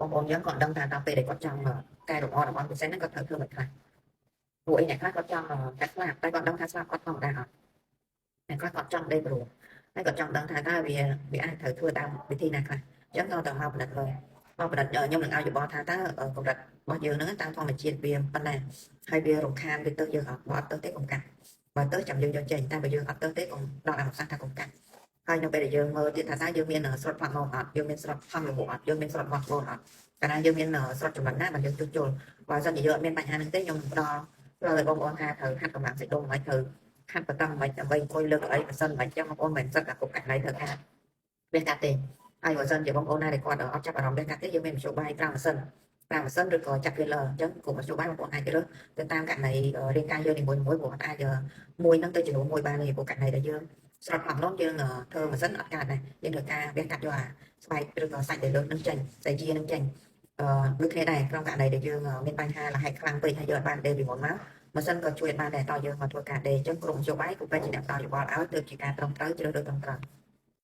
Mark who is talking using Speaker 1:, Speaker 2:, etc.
Speaker 1: បងប្អូនយើងគាត់ដឹងថាដល់ពេលដែលគាត់ចង់កែលម្អតំបន់ពិសេសហ្នឹងគាត់ត្រូវធ្វើមិនខ្លះពួកឯអ្នកខ្លះគាត់ចង់កាត់ស្លាប់តែគាត់ដឹងថាស្លាប់គាត់ធម្មតាអត់អ្នកខ្លះគាត់ចង់ដេកព្រោះហើយគាត់ចង់ដឹងថាតើវាអាចត្រូវធ្វើតាមវិធីណាខ្លះអញ្ចឹងក៏ទៅមកផលិតលើមកផលិតខ្ញុំនឹងឲ្យយោបល់ថាតើកម្រិតរបស់យើងហ្នឹងតាមធម្មជាតិវាប៉ុណ្ណាហើយវារំខានវាទៅយើងអត់បើអត់ទៅទេកុំកាត់បើទៅចាំយើងយកចេញតែបើយើងអត់ទៅទេកុំដល់អនុសាសន៍ថាកុំកាត់ហើយនៅពេលដែលយើងមើលទៀតថាតើយើងមានស្រុតផ្លាត់ម៉ោអត់យើងមានស្រុតផំលវអត់យើងមានស្រុតបោះបូនអត់កាលណាយើងមានស្រុតចំណុចណាបើយើងជួសជុលបើមិនយើងអត់មានបញ្ហាហ្នឹងទេខ្ញុំផ្ដល់ផ្ដល់ឲ្យបងប្អូនថាត្រូវហាត់កម្លាំងសាច់ដុំមិនត្រូវហាត់បតំមិនដើម្បីអង្គុយលើកអីបើសិនមិនចឹងបងប្អូនមិនសិតតែគុកកាត់ណៃត្រូវហាត់វាកាត់ទេហើយបើសិនជាបងប្អូនណាដែលគាត់អត់ចាប់អារម្មណ៍វាកាត់ទេយើងមានមធ្យោបាយប្រើម៉ាស៊ីនឬក៏ចាក់វាលើអញ្ចឹងគុំមធ្យោបាយបងប្អូនអាចរើសទៅតាមករណីរាងកាយយើងនីមួយៗព្រោះអាចមួយហ្នឹងទៅចំនួនមួយបានទេព្រោះករណីដែលយើងស្រុតផងនោះយើងធ្វើម៉ាស៊ីនអត់កាត់ដែរយើងត្រូវការវាកាត់យកអាស្បែកឬក៏សាច់ដែលលើនឹងចេញសាច់ជានឹងចេញដូចគ្នាដែរក្នុងករណីដែលយើងមានបញ្ហាលហែកខ្លាំងពេកហើយយើងអត់បានដេរពីមុនមកម៉ាស៊ីនក៏ជួយបានដែរតើយើងមកធ្វើការដេរអញ្ចឹងក្រុមនយោបាយក៏បែរជាអ្នកផ្ដល់យោបល់ឲ្យទៅជាការត្រឹមត្រូវជ្រើសរើសត្រឹមត្រូវ